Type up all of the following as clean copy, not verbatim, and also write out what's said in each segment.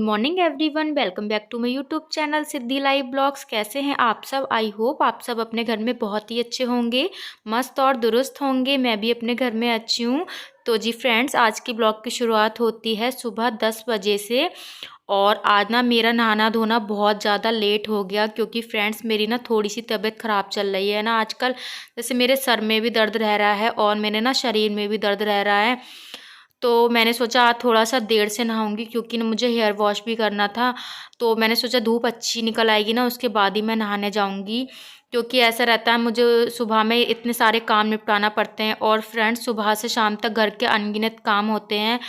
Morning everyone, welcome back to my YouTube channel Siddhi live vlogs. कैसे हैं आप सब? आई होप आप सब अपने घर में बहुत ही अच्छे होंगे, मस्त और दुरुस्त होंगे। मैं भी अपने घर में अच्छी हूँ। तो जी फ्रेंड्स, आज की ब्लॉग की शुरुआत होती है सुबह 10 बजे से। और आज ना मेरा नहाना धोना बहुत ज़्यादा लेट हो गया, क्योंकि फ्रेंड्स मेरी ना थोड़ी सी तबीयत ख़राब चल रही है ना आजकल। जैसे मेरे सर में भी दर्द रह रहा है और मेरे ना शरीर में भी दर्द रह रहा है। तो मैंने सोचा आज थोड़ा सा देर से नहाऊंगी, क्योंकि ना मुझे हेयर वॉश भी करना था। तो मैंने सोचा धूप अच्छी निकल आएगी ना, उसके बाद ही मैं नहाने जाऊंगी। क्योंकि ऐसा रहता है, मुझे सुबह में इतने सारे काम निपटाना पड़ते हैं। और फ्रेंड्स, सुबह से शाम तक घर के अनगिनत काम होते हैं,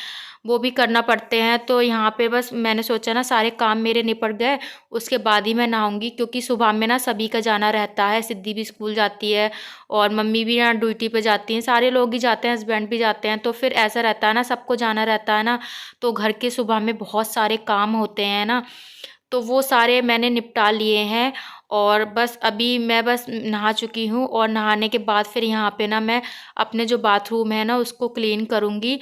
वो भी करना पड़ते हैं। तो यहाँ पे बस मैंने सोचा ना सारे काम मेरे निपट गए, उसके बाद ही मैं नहाऊंगी। क्योंकि सुबह में ना सभी का जाना रहता है, सिद्धि भी स्कूल जाती है और मम्मी भी ना ड्यूटी पे जाती हैं, सारे लोग ही जाते हैं, हस्बैंड भी जाते हैं। तो फिर ऐसा रहता है ना, सबको जाना रहता है ना। तो घर के सुबह में बहुत सारे काम होते हैं ना, तो वो सारे मैंने निपटा लिए हैं। और बस अभी मैं बस नहा चुकी हूँ, और नहाने के बाद फिर यहाँ पे ना मैं अपने जो बाथरूम है ना उसको क्लीन करूँगी।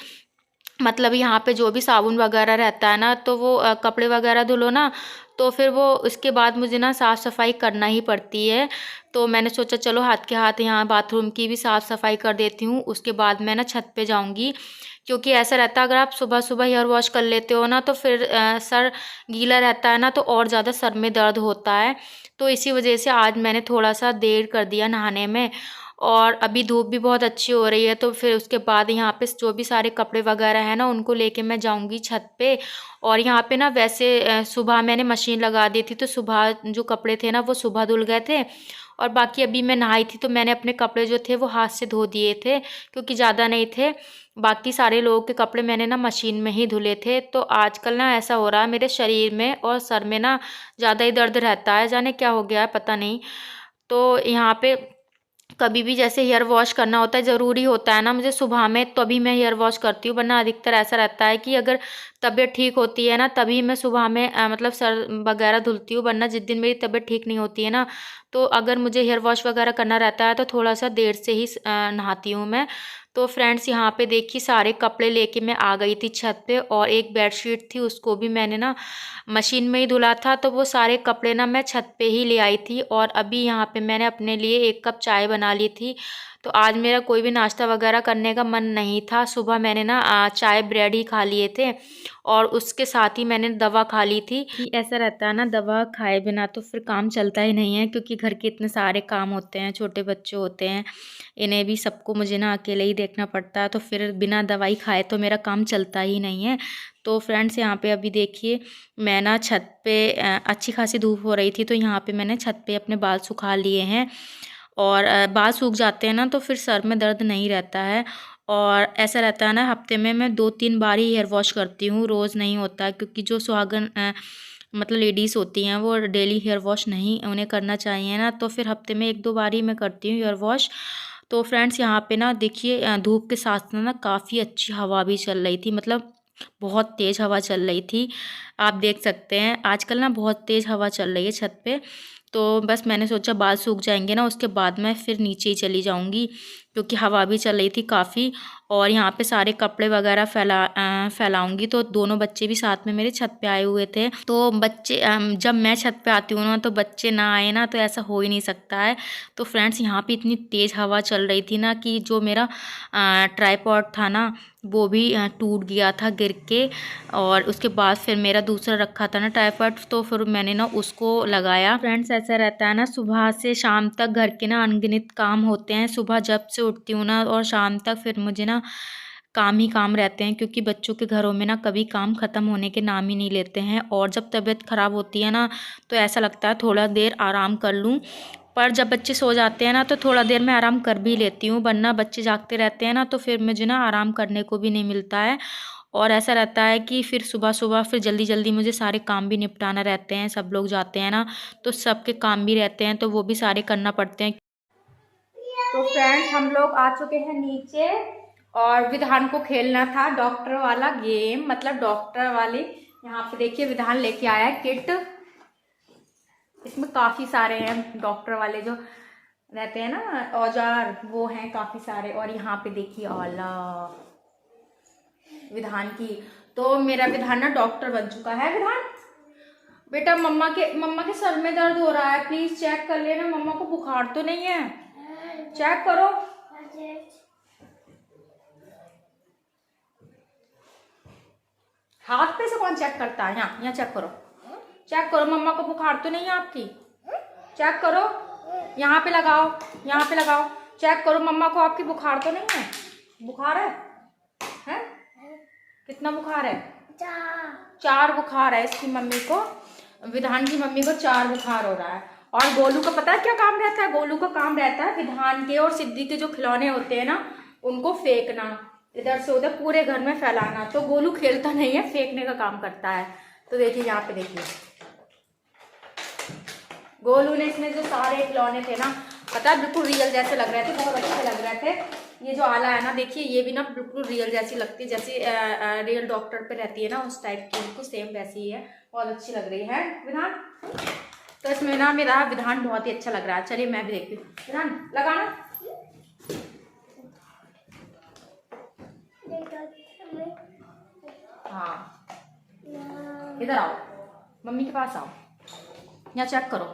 मतलब यहाँ पे जो भी साबुन वगैरह रहता है ना, तो वो कपड़े वगैरह धुलो ना, तो फिर वो उसके बाद मुझे ना साफ़ सफाई करना ही पड़ती है। तो मैंने सोचा चलो हाथ के हाथ यहाँ बाथरूम की भी साफ़ सफाई कर देती हूँ, उसके बाद मैं ना छत पे जाऊँगी। क्योंकि ऐसा रहता है, अगर आप सुबह सुबह हेयर वॉश कर लेते हो ना, तो फिर सर गीला रहता है ना, तो और ज़्यादा सर में दर्द होता है। तो इसी वजह से आज मैंने थोड़ा सा देर कर दिया नहाने में। और अभी धूप भी बहुत अच्छी हो रही है, तो फिर उसके बाद यहाँ पे जो भी सारे कपड़े वगैरह हैं ना, उनको लेके मैं जाऊँगी छत पे। और यहाँ पे ना वैसे सुबह मैंने मशीन लगा दी थी, तो सुबह जो कपड़े थे ना वो सुबह धुल गए थे। और बाकी अभी मैं नहाई थी, तो मैंने अपने कपड़े जो थे वो हाथ से धो दिए थे, क्योंकि ज़्यादा नहीं थे। बाकी सारे लोगों के कपड़े मैंने ना मशीन में ही धुले थे। तो आजकल ना ऐसा हो रहा है, मेरे शरीर में और सर में ना ज़्यादा ही दर्द रहता है, जाने क्या हो गया है पता नहीं। तो यहाँ पे कभी भी जैसे हेयर वॉश करना होता है, ज़रूरी होता है ना मुझे सुबह में, तभी मैं हेयर वॉश करती हूँ। वरना अधिकतर ऐसा रहता है कि अगर तबीयत ठीक होती है ना, तभी मैं सुबह में मतलब सर वगैरह धुलती हूँ। वरना जिस दिन मेरी तबीयत ठीक नहीं होती है ना, तो अगर मुझे हेयर वॉश वगैरह करना रहता है, तो थोड़ा सा देर से ही नहाती हूँ मैं। तो फ्रेंड्स, यहाँ पे देखिए सारे कपड़े लेके मैं आ गई थी छत पे। और एक बेडशीट थी, उसको भी मैंने ना मशीन में ही धुला था। तो वो सारे कपड़े ना मैं छत पे ही ले आई थी। और अभी यहाँ पे मैंने अपने लिए एक कप चाय बना ली थी। तो आज मेरा कोई भी नाश्ता वगैरह करने का मन नहीं था। सुबह मैंने ना चाय ब्रेड ही खा लिए थे, और उसके साथ ही मैंने दवा खा ली थी। कि ऐसा रहता है ना, दवा खाए बिना तो फिर काम चलता ही नहीं है, क्योंकि घर के इतने सारे काम होते हैं, छोटे बच्चे होते हैं, इन्हें भी सबको मुझे ना अकेले ही देखना पड़ता है। तो फिर बिना दवाई खाए तो मेरा काम चलता ही नहीं है। तो फ्रेंड्स, यहाँ पे अभी देखिए मैं ना छत पे अच्छी खासी धूप हो रही थी, तो यहाँ पे मैंने छत पे अपने बाल सुखा लिए हैं। और बाल सूख जाते हैं ना, तो फिर सर में दर्द नहीं रहता है। और ऐसा रहता है ना, हफ्ते में मैं 2-3 बार ही हेयर वॉश करती हूँ, रोज़ नहीं होता है। क्योंकि जो सुहागन मतलब लेडीज़ होती हैं, वो डेली हेयर वॉश नहीं उन्हें करना चाहिए ना, तो फिर हफ्ते में 1-2 बार ही मैं करती हूँ हेयर वॉश। तो फ्रेंड्स, यहाँ पे ना देखिए धूप के साथ ना काफ़ी अच्छी हवा भी चल रही थी, मतलब बहुत तेज़ हवा चल रही थी। आप देख सकते हैं आजकल ना बहुत तेज़ हवा चल रही है छत पे। तो बस मैंने सोचा बाल सूख जाएंगे ना, उसके बाद मैं फिर नीचे ही चली जाऊंगी, क्योंकि हवा भी चल रही थी काफ़ी। और यहाँ पे सारे कपड़े वगैरह फैलाऊंगी। तो दोनों बच्चे भी साथ में मेरे छत पे आए हुए थे। तो बच्चे जब मैं छत पे आती हूँ ना, तो बच्चे ना आए ना, तो ऐसा हो ही नहीं सकता है। तो फ्रेंड्स, यहाँ पे इतनी तेज़ हवा चल रही थी ना, कि जो मेरा ट्राईपॉड था ना, वो भी टूट गया था गिर के। और उसके बाद फिर मेरा दूसरा रखा था ना ट्राईपॉड, तो फिर मैंने ना उसको लगाया। फ्रेंड्स, ऐसा रहता है ना, सुबह से शाम तक घर के ना अनगिनत काम होते हैं। सुबह जब से उठती हूँ ना, और शाम तक फिर मुझे ना काम ही काम रहते हैं। क्योंकि बच्चों के घरों में ना कभी काम ख़त्म होने के नाम ही नहीं लेते हैं। और जब तबीयत ख़राब होती है ना, तो ऐसा लगता है थोड़ा देर आराम कर लूँ। पर जब बच्चे सो जाते हैं ना, तो थोड़ा देर मैं आराम कर भी लेती हूँ। वरना बच्चे जागते रहते हैं ना, तो फिर मुझे ना आराम करने को भी नहीं मिलता है। और ऐसा रहता है कि फिर सुबह सुबह फिर जल्दी जल्दी मुझे सारे काम भी निपटाना रहते हैं। सब लोग जाते हैं ना, तो सबके काम भी रहते हैं, तो वो भी सारे करना पड़ते हैं। तो फ्रेंड्स, हम लोग आ चुके हैं नीचे। और विधान को खेलना था डॉक्टर वाला गेम, मतलब डॉक्टर वाली। यहाँ पे देखिए विधान लेके आया है किट। इसमें काफी सारे हैं डॉक्टर वाले जो रहते हैं ना औजार, वो हैं काफी सारे। और यहाँ पे देखिए आला विधान की। तो मेरा विधान ना डॉक्टर बन चुका है। विधान बेटा मम्मा के सर में दर्द हो रहा है, प्लीज चेक कर लेना, मम्मा को बुखार तो नहीं है, चेक करो। हाथ पे से कौन चेक करता है? यहाँ चेक करो, चेक करो, मम्मा को बुखार तो नहीं है आपकी, चेक करो, यहाँ पे लगाओ, यहाँ पे लगाओ, चेक करो मम्मा को आपकी बुखार तो नहीं है। बुखार है? हैं? कितना बुखार है? 4 बुखार है इसकी मम्मी को, विधान की मम्मी को 4 बुखार हो रहा है। और गोलू का पता है क्या काम रहता है? गोलू का काम रहता है विधान के और सिद्धि के जो खिलौने होते हैं ना, उनको फेंकना, इधर से उधर पूरे घर में फैलाना। तो गोलू खेलता नहीं है, फेंकने का काम करता है। तो देखिए यहाँ पे देखिए, गोलू ने इसमें जो सारे खिलौने थे ना, पता है बिल्कुल रियल जैसे लग रहे थे, बहुत अच्छे लग रहे थे। ये जो आला है ना, देखिए ये भी ना बिल्कुल रियल जैसी लगती है, जैसे रियल डॉक्टर पे रहती है ना उस टाइप की, बिल्कुल सेम वैसी ही है, बहुत अच्छी लग रही है विधान। तो इसमें ना मेरा विधान बहुत ही अच्छा लग रहा है। चलिए मैं भी देखती हूँ, विधान लगाना। हाँ इधर आओ, मम्मी के पास आओ, यहाँ चेक करो,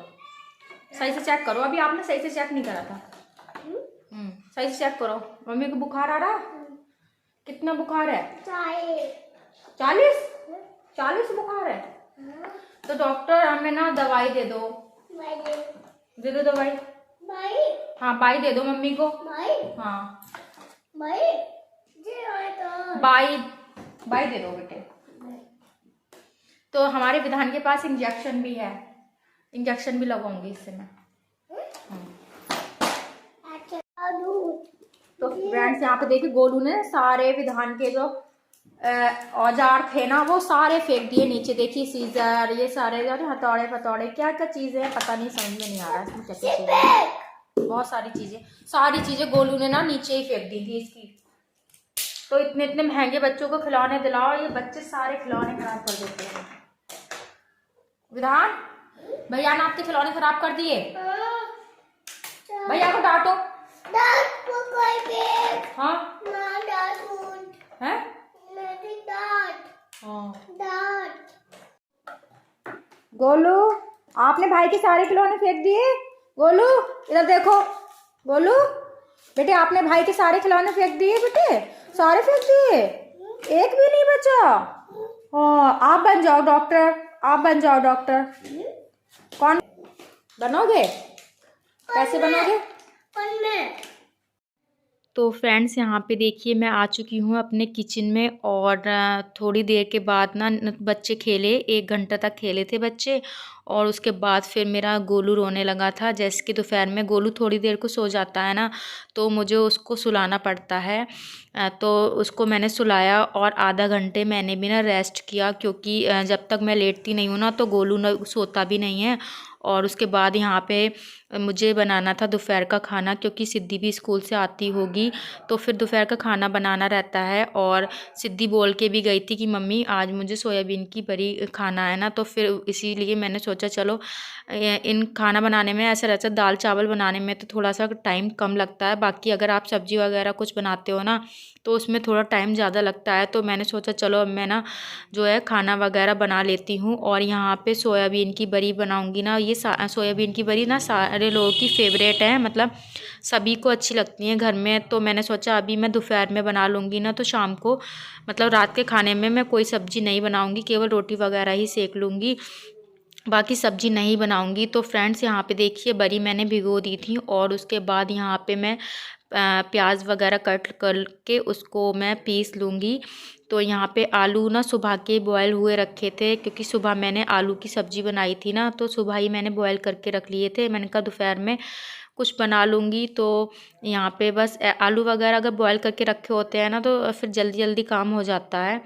सही से चेक करो। अभी आपने सही से चेक नहीं करा था। सही से चेक करो। मम्मी को बुखार आ रहा है? कितना बुखार है? 40 बुखार है। तो डॉक्टर हमें ना दवाई दे दो, दे दो दवाई। हाँ बाई दे दो मम्मी को। हाँ बाई दे दो बेटे। तो हमारे विधान के पास इंजेक्शन भी है, इंजेक्शन भी लगाऊंगी इससे मैं। तो फ्रेंड्स यहाँ पे देखिए, गोलू ने सारे विधान के जो औजार थे ना वो सारे फेंक दिए नीचे। देखिए सीजर, ये सारे हथौड़े फतौड़े, क्या क्या चीजें हैं पता नहीं, समझ में नहीं आ रहा है इसमें क्या क्या चीजें, बहुत सारी चीजें गोलू ने ना नीचे ही फेंक दी थी इसकी। तो इतने इतने महंगे बच्चों को खिलौने दिलाओ, ये बच्चे सारे खिलौने खराब कर देते हैं। विधान भैया ने आपके खिलौने खराब कर दिए, भैया को डांटो। हाँ है? गोलू आपने भाई के सारे खिलौने फेंक दिए। गोलू इधर देखो, गोलू बेटे आपने भाई के सारे खिलौने फेंक दिए, बेटे सारे फेंक दिए, एक भी नहीं बचा। हाँ आप बन जाओ डॉक्टर, आप बन जाओ डॉक्टर। कौन बनोगे? कैसे बनोगे? तो फ्रेंड्स यहाँ पे देखिए मैं आ चुकी हूँ अपने किचन में, और थोड़ी देर के बाद ना बच्चे खेले, 1 घंटा तक खेले थे बच्चे, और उसके बाद फिर मेरा गोलू रोने लगा था। जैसे कि दोपहर में गोलू थोड़ी देर को सो जाता है ना, तो मुझे उसको सुलाना पड़ता है। तो उसको मैंने सुलाया और आधा घंटे मैंने भी ना रेस्ट किया, क्योंकि जब तक मैं लेटती नहीं हूँ ना तो गोलू ना सोता भी नहीं है। और उसके बाद यहाँ पे मुझे बनाना था दोपहर का खाना, क्योंकि सिद्धि भी स्कूल से आती होगी, तो फिर दोपहर का खाना बनाना रहता है। और सिद्धि बोल के भी गई थी कि मम्मी आज मुझे सोयाबीन की बड़ी खाना है ना, तो फिर इसीलिए मैंने सोचा चलो इन खाना बनाने में ऐसा रहता है, दाल चावल बनाने में तो थोड़ा सा टाइम कम लगता है, बाकी अगर आप सब्जी वगैरह कुछ बनाते हो ना तो उसमें थोड़ा टाइम ज़्यादा लगता है। तो मैंने सोचा चलो अब मैं ना जो है खाना वगैरह बना लेती हूँ। और यहाँ पे सोयाबीन की बड़ी बनाऊँगी ना, ये सोयाबीन की बड़ी ना सारे लोगों की फेवरेट है, मतलब सभी को अच्छी लगती है घर में। तो मैंने सोचा अभी मैं दोपहर में बना लूँगी ना, तो शाम को मतलब रात के खाने में मैं कोई सब्ज़ी नहीं बनाऊँगी, केवल रोटी वगैरह ही सेक लूँगी, बाकी सब्ज़ी नहीं बनाऊँगी। तो फ्रेंड्स यहाँ पे देखिए बड़ी मैंने भिगो दी थी, और उसके बाद यहाँ पे मैं प्याज वगैरह कट करके उसको मैं पीस लूँगी। तो यहाँ पे आलू ना सुबह के बॉयल हुए रखे थे, क्योंकि सुबह मैंने आलू की सब्ज़ी बनाई थी ना, तो सुबह ही मैंने बॉयल करके रख लिए थे। मैंने कहा दोपहर में कुछ बना लूँगी। तो यहाँ पे बस आलू वगैरह अगर बॉयल करके रखे होते हैं ना तो फिर जल्दी जल्दी काम हो जाता है,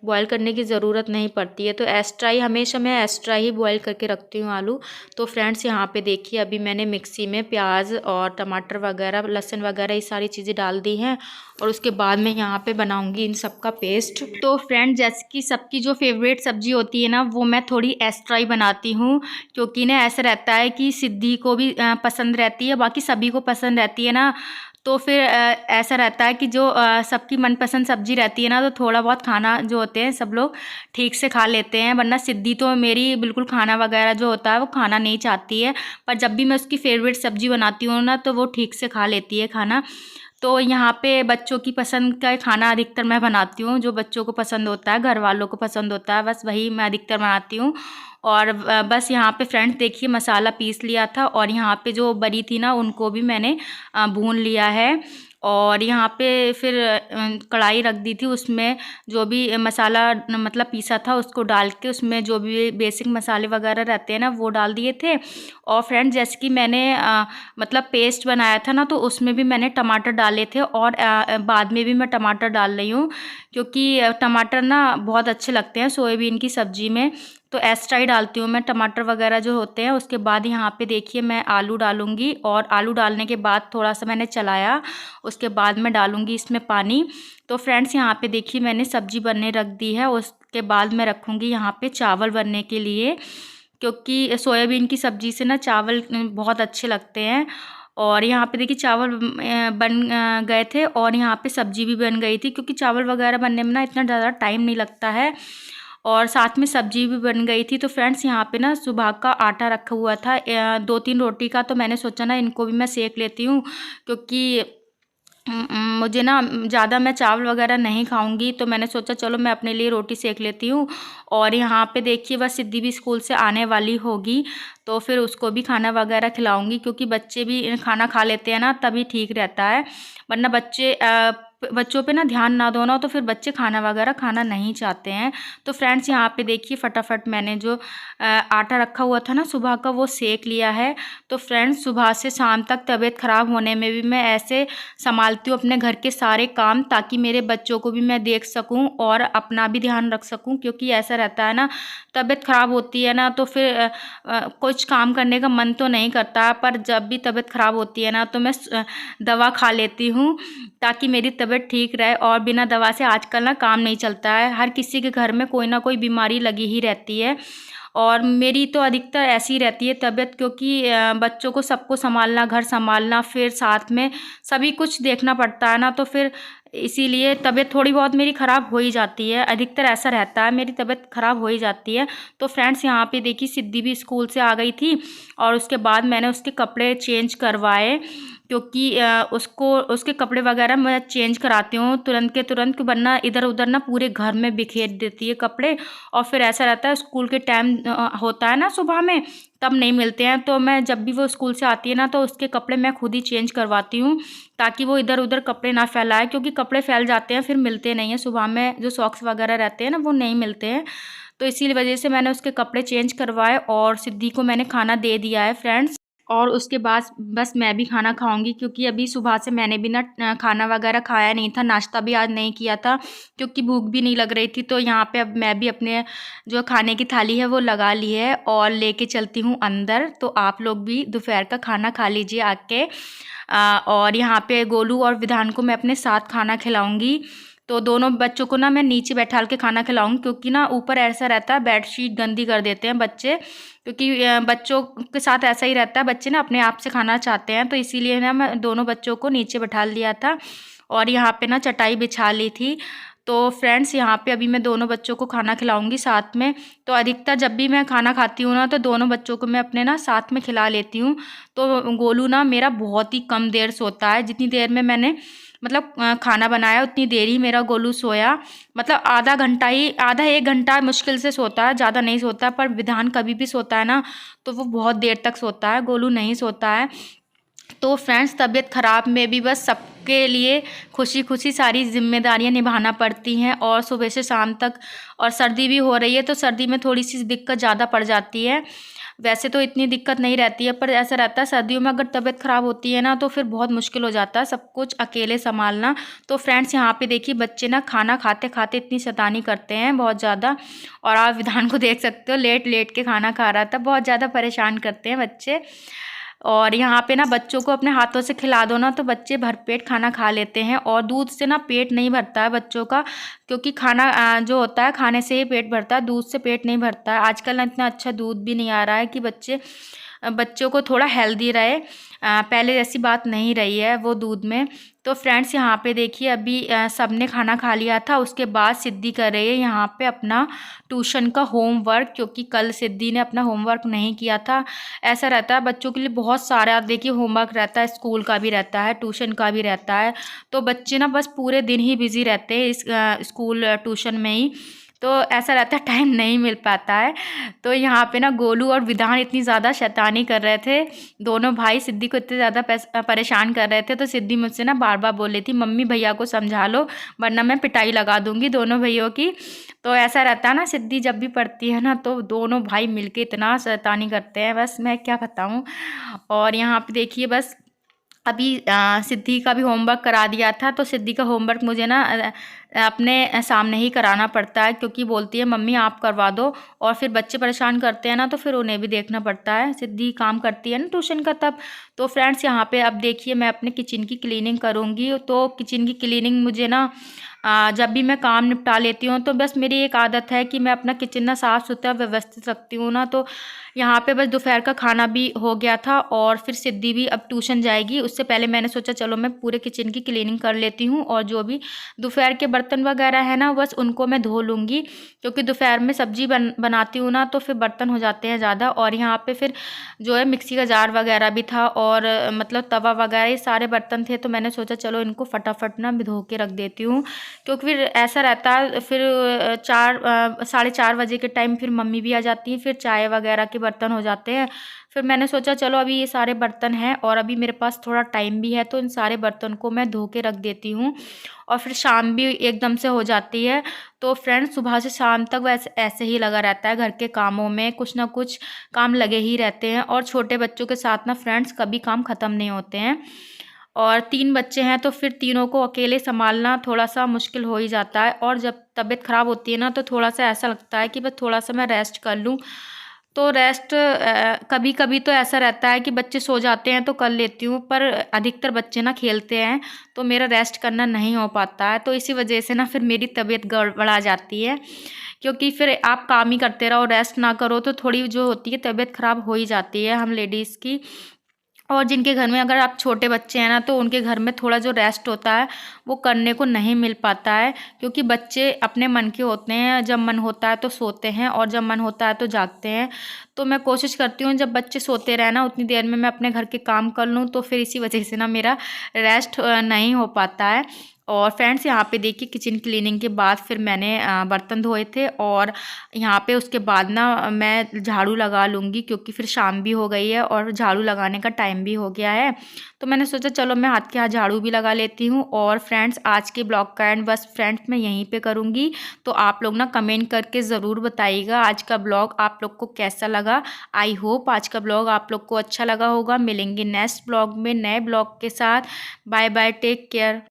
बॉयल करने की ज़रूरत नहीं पड़ती है। तो एक्स्ट्रा ही हमेशा मैं एक्स्ट्रा ही बॉयल करके रखती हूँ आलू। तो फ्रेंड्स यहाँ पे देखिए अभी मैंने मिक्सी में प्याज और टमाटर वगैरह लहसुन वगैरह ये सारी चीज़ें डाल दी हैं, और उसके बाद मैं यहाँ पे बनाऊँगी इन सब का पेस्ट। तो फ्रेंड जैसे कि सबकी जो फेवरेट सब्ज़ी होती है ना वो मैं थोड़ी एक्स्ट्रा ही बनाती हूँ, क्योंकि ना ऐसा रहता है कि सिद्धि को भी पसंद रहती है, बाकी सभी को पसंद रहती है ना, तो तो फिर ऐसा रहता है कि जो सबकी मनपसंद सब्ज़ी रहती है ना, तो थोड़ा बहुत खाना जो होते हैं सब लोग ठीक से खा लेते हैं। वरना सिद्धि तो मेरी बिल्कुल खाना वगैरह जो होता है वो खाना नहीं चाहती है, पर जब भी मैं उसकी फेवरेट सब्ज़ी बनाती हूँ ना, तो वो ठीक से खा लेती है खाना। तो यहाँ पे बच्चों की पसंद का खाना अधिकतर मैं बनाती हूँ, जो बच्चों को पसंद होता है, घर वालों को पसंद होता है, बस वही मैं अधिकतर बनाती हूँ। और बस यहाँ पे फ्रेंड्स देखिए मसाला पीस लिया था, और यहाँ पे जो बड़ी थी ना उनको भी मैंने भून लिया है। और यहाँ पे फिर कढ़ाई रख दी थी, उसमें जो भी मसाला मतलब पीसा था उसको डाल के उसमें जो भी बेसिक मसाले वगैरह रहते हैं ना वो डाल दिए थे। और फ्रेंड्स जैसे कि मैंने मतलब पेस्ट बनाया था ना, तो उसमें भी मैंने टमाटर डाले थे, और बाद में भी मैं टमाटर डाल रही हूँ, क्योंकि टमाटर ना बहुत अच्छे लगते हैं सोयाबीन की सब्ज़ी में। तो एक्स्ट्रा ही डालती हूँ मैं टमाटर वगैरह जो होते हैं। उसके बाद यहाँ पे देखिए मैं आलू डालूँगी, और आलू डालने के बाद थोड़ा सा मैंने चलाया, उसके बाद मैं डालूँगी इसमें पानी। तो फ्रेंड्स यहाँ पे देखिए मैंने सब्ज़ी बनने रख दी है। उसके बाद मैं रखूँगी यहाँ पे चावल बनने के लिए, क्योंकि सोयाबीन की सब्ज़ी से ना चावल बहुत अच्छे लगते हैं। और यहाँ पे देखिए चावल बन गए थे, और यहाँ पे सब्ज़ी भी बन गई थी, क्योंकि चावल वगैरह बनने में ना इतना ज़्यादा टाइम नहीं लगता है, और साथ में सब्ज़ी भी बन गई थी। तो फ्रेंड्स यहाँ पे ना सुबह का आटा रखा हुआ था 2-3 रोटी का, तो मैंने सोचा ना इनको भी मैं सेक लेती हूँ, क्योंकि मुझे ना ज़्यादा मैं चावल वगैरह नहीं खाऊंगी, तो मैंने सोचा चलो मैं अपने लिए रोटी सेक लेती हूँ। और यहाँ पे देखिए बस सिद्धि भी स्कूल से आने वाली होगी, तो फिर उसको भी खाना वगैरह खिलाऊंगी, क्योंकि बच्चे भी खाना खा लेते हैं ना तभी ठीक रहता है। वरना बच्चों पे ना ध्यान ना दो ना, तो फिर बच्चे खाना वगैरह खाना नहीं चाहते हैं। तो फ्रेंड्स यहाँ पे देखिए फटाफट मैंने जो आटा रखा हुआ था ना सुबह का वो सेक लिया है। तो फ्रेंड्स सुबह से शाम तक तबीयत ख़राब होने में भी मैं ऐसे संभालती हूँ अपने घर के सारे काम, ताकि मेरे बच्चों को भी मैं देख सकूँ और अपना भी ध्यान रख सकूँ। क्योंकि ऐसा रहता है ना, तबीयत ख़राब होती है ना, तो फिर कुछ काम करने का मन तो नहीं करता, पर जब भी तबीयत ख़राब होती है ना, तो मैं दवा खा लेती हूँ, ताकि मेरी तबीयत ठीक रहे। और बिना दवा से आजकल ना काम नहीं चलता है, हर किसी के घर में कोई ना कोई बीमारी लगी ही रहती है। और मेरी तो अधिकतर ऐसी रहती है तबीयत, क्योंकि बच्चों को सबको संभालना, घर संभालना, फिर साथ में सभी कुछ देखना पड़ता है ना, तो फिर इसीलिए तबीयत थोड़ी बहुत मेरी ख़राब हो ही जाती है। अधिकतर ऐसा रहता है, मेरी तबीयत ख़राब हो ही जाती है। तो फ्रेंड्स यहाँ पे देखिए सिद्धि भी स्कूल से आ गई थी, और उसके बाद मैंने उसके कपड़े चेंज करवाए, क्योंकि उसको उसके कपड़े वगैरह मैं चेंज कराती हूँ तुरंत के तुरंत, वरना इधर उधर ना पूरे घर में बिखेर देती है कपड़े। और फिर ऐसा रहता है स्कूल के टाइम होता है ना सुबह में, तब नहीं मिलते हैं, तो मैं जब भी वो स्कूल से आती है ना, तो उसके कपड़े मैं खुद ही चेंज करवाती हूँ, ताकि वो इधर उधर कपड़े ना फैलाए, क्योंकि कपड़े फैल जाते हैं फिर मिलते नहीं हैं सुबह में, जो सॉक्स वगैरह रहते हैं ना वो नहीं मिलते हैं। तो इसी वजह से मैंने उसके कपड़े चेंज करवाए, और सिद्धि को मैंने खाना दे दिया है फ्रेंड्स। और उसके बाद बस मैं भी खाना खाऊंगी, क्योंकि अभी सुबह से मैंने भी ना खाना वगैरह खाया नहीं था, नाश्ता भी आज नहीं किया था, क्योंकि भूख भी नहीं लग रही थी। तो यहाँ पे अब मैं भी अपने जो खाने की थाली है वो लगा ली है, और लेके चलती हूँ अंदर। तो आप लोग भी दोपहर का खाना खा लीजिए आके। और यहाँ पे गोलू और विधान को मैं अपने साथ खाना खिलाऊंगी। तो दोनों बच्चों को ना मैं नीचे बैठाल के खाना खिलाऊंगी, क्योंकि ना ऊपर ऐसा रहता है बेडशीट गंदी कर देते हैं बच्चे, क्योंकि बच्चों के साथ ऐसा ही रहता है, बच्चे ना अपने आप से खाना चाहते हैं। तो इसीलिए ना मैं दोनों बच्चों को नीचे बैठा लिया था, और यहाँ पे ना चटाई बिछा ली थी। तो फ्रेंड्स यहाँ पे अभी मैं दोनों बच्चों को खाना खिलाऊंगी साथ में। तो अधिकतर जब भी मैं खाना खाती हूँ ना, तो दोनों बच्चों को मैं अपने ना साथ में खिला लेती हूँ। तो गोलू ना मेरा बहुत ही कम देर सोता है, जितनी देर में मैंने मतलब खाना बनाया उतनी देर ही मेरा गोलू सोया। मतलब आधा घंटा ही, आधा 1 घंटा मुश्किल से सोता है, ज़्यादा नहीं सोता। पर विधान कभी भी सोता है ना, तो वो बहुत देर तक सोता है, गोलू नहीं सोता है। तो फ्रेंड्स तबीयत ख़राब में भी बस सबके लिए खुशी खुशी सारी जिम्मेदारियां निभाना पड़ती हैं, और सुबह से शाम तक। और सर्दी भी हो रही है, तो सर्दी में थोड़ी सी दिक्कत ज़्यादा पड़ जाती है। वैसे तो इतनी दिक्कत नहीं रहती है, पर ऐसा रहता है सर्दियों में अगर तबीयत ख़राब होती है ना, तो फिर बहुत मुश्किल हो जाता है सब कुछ अकेले संभालना। तो फ्रेंड्स यहाँ पे देखिए बच्चे ना खाना खाते खाते इतनी शैतानी करते हैं बहुत ज़्यादा। और आप विधान को देख सकते हो, लेट लेट के खाना खा रहा था, बहुत ज़्यादा परेशान करते हैं बच्चे। और यहाँ पे ना बच्चों को अपने हाथों से खिला दो ना, तो बच्चे भरपेट खाना खा लेते हैं। और दूध से ना पेट नहीं भरता है बच्चों का, क्योंकि खाना जो होता है खाने से ही पेट भरता है, दूध से पेट नहीं भरता है। आजकल ना इतना अच्छा दूध भी नहीं आ रहा है कि बच्चे बच्चों को थोड़ा हेल्दी रहे। पहले जैसी बात नहीं रही है वो दूध में। तो फ्रेंड्स यहाँ पे देखिए अभी सबने खाना खा लिया था, उसके बाद सिद्धि कर रही है यहाँ पे अपना ट्यूशन का होमवर्क, क्योंकि कल सिद्धि ने अपना होमवर्क नहीं किया था। ऐसा रहता है बच्चों के लिए बहुत सारा, देखिए होमवर्क रहता है, स्कूल का भी रहता है, ट्यूशन का भी रहता है। तो बच्चे ना बस पूरे दिन ही बिजी रहते हैं इस स्कूल ट्यूशन में ही। तो ऐसा रहता है टाइम नहीं मिल पाता है। तो यहाँ पे ना गोलू और विधान इतनी ज़्यादा शैतानी कर रहे थे, दोनों भाई सिद्धि को इतने ज़्यादा परेशान कर रहे थे। तो सिद्धि मुझसे ना बार बार बोल रही थी, मम्मी भैया को समझा लो वरना मैं पिटाई लगा दूंगी दोनों भैयों की। तो ऐसा रहता है ना, सिद्धि जब भी पढ़ती है ना तो दोनों भाई मिलके इतना शैतानी करते हैं, बस मैं क्या बताऊँ। और यहाँ पे देखिए बस अभी सिद्धि का भी होमवर्क करा दिया था। तो सिद्धि का होमवर्क मुझे ना अपने सामने ही कराना पड़ता है, क्योंकि बोलती है मम्मी आप करवा दो, और फिर बच्चे परेशान करते हैं ना तो फिर उन्हें भी देखना पड़ता है। सिद्धि काम करती है ना ट्यूशन का तब। तो फ्रेंड्स यहाँ पे अब देखिए मैं अपने किचन की क्लीनिंग करूँगी। तो किचन की क्लीनिंग मुझे ना जब भी मैं काम निपटा लेती हूँ तो बस मेरी एक आदत है कि मैं अपना किचन ना साफ़ सुथरा व्यवस्थित रखती हूँ ना। तो यहाँ पे बस दोपहर का खाना भी हो गया था, और फिर सिद्धि भी अब ट्यूशन जाएगी, उससे पहले मैंने सोचा चलो मैं पूरे किचन की क्लीनिंग कर लेती हूँ, और जो भी दोपहर के बर्तन वगैरह है ना बस उनको मैं धो लूँगी, क्योंकि दोपहर में सब्जी बनाती हूँ ना तो फिर बर्तन हो जाते हैं ज़्यादा। और यहाँ पे फिर जो है मिक्सी का जार वगैरह भी था, और मतलब तवा वगैरह, ये सारे बर्तन थे। तो मैंने सोचा चलो इनको फटाफट ना धो के रख देती हूँ, क्योंकि फिर ऐसा रहता है फिर 4 साढ़े 4 बजे के टाइम फिर मम्मी भी आ जाती हैं, फिर चाय वगैरह के बर्तन हो जाते हैं। फिर मैंने सोचा चलो अभी ये सारे बर्तन हैं और अभी मेरे पास थोड़ा टाइम भी है, तो इन सारे बर्तन को मैं धो के रख देती हूँ, और फिर शाम भी एकदम से हो जाती है। तो फ्रेंड्स सुबह से शाम तक वैसे ऐसे ही लगा रहता है, घर के कामों में कुछ ना कुछ काम लगे ही रहते हैं, और छोटे बच्चों के साथ ना फ्रेंड्स कभी काम ख़त्म नहीं होते हैं। और 3 बच्चे हैं तो फिर तीनों को अकेले सँभालना थोड़ा-सा मुश्किल हो ही जाता है, और जब तबीयत ख़राब होती है ना तो थोड़ा-सा ऐसा लगता है कि बस थोड़ा-सा मैं रेस्ट कर लूँ। तो रेस्ट कभी-कभी तो ऐसा रहता है कि बच्चे सो जाते हैं तो कर लेती हूँ, पर अधिकतर बच्चे ना खेलते हैं, तो मेरा रेस्ट करना नहीं हो पाता है। तो इसी वजह से ना फिर मेरी तबीयत गड़बड़ा जाती है, क्योंकि फिर आप काम ही करते रहो, रेस्ट ना करो तो थोड़ी जो होती है तबीयत ख़राब हो ही जाती है हम लेडीज़ की। और जिनके घर में अगर आप छोटे बच्चे हैं ना तो उनके घर में थोड़ा जो रेस्ट होता है वो करने को नहीं मिल पाता है, क्योंकि बच्चे अपने मन के होते हैं, जब मन होता है तो सोते हैं और जब मन होता है तो जागते हैं। तो मैं कोशिश करती हूँ जब बच्चे सोते रहे ना उतनी देर में मैं अपने घर के काम कर लूँ, तो फिर इसी वजह से ना मेरा रेस्ट नहीं हो पाता है। और फ्रेंड्स यहाँ पे देखिए किचन क्लीनिंग के बाद फिर मैंने बर्तन धोए थे, और यहाँ पे उसके बाद ना मैं झाड़ू लगा लूँगी, क्योंकि फिर शाम भी हो गई है और झाड़ू लगाने का टाइम भी हो गया है। तो मैंने सोचा चलो मैं हाथ के हाथ झाड़ू भी लगा लेती हूँ। और फ्रेंड्स आज के ब्लॉग का एंड बस फ्रेंड्स मैं यहीं पे करूँगी। तो आप लोग ना कमेंट करके ज़रूर बताइएगा आज का ब्लॉग आप लोग को कैसा लगा। आई होप आज का ब्लॉग आप लोग को अच्छा लगा होगा। मिलेंगे नेक्स्ट ब्लॉग में नए ब्लॉग के साथ। Bye bye, take care.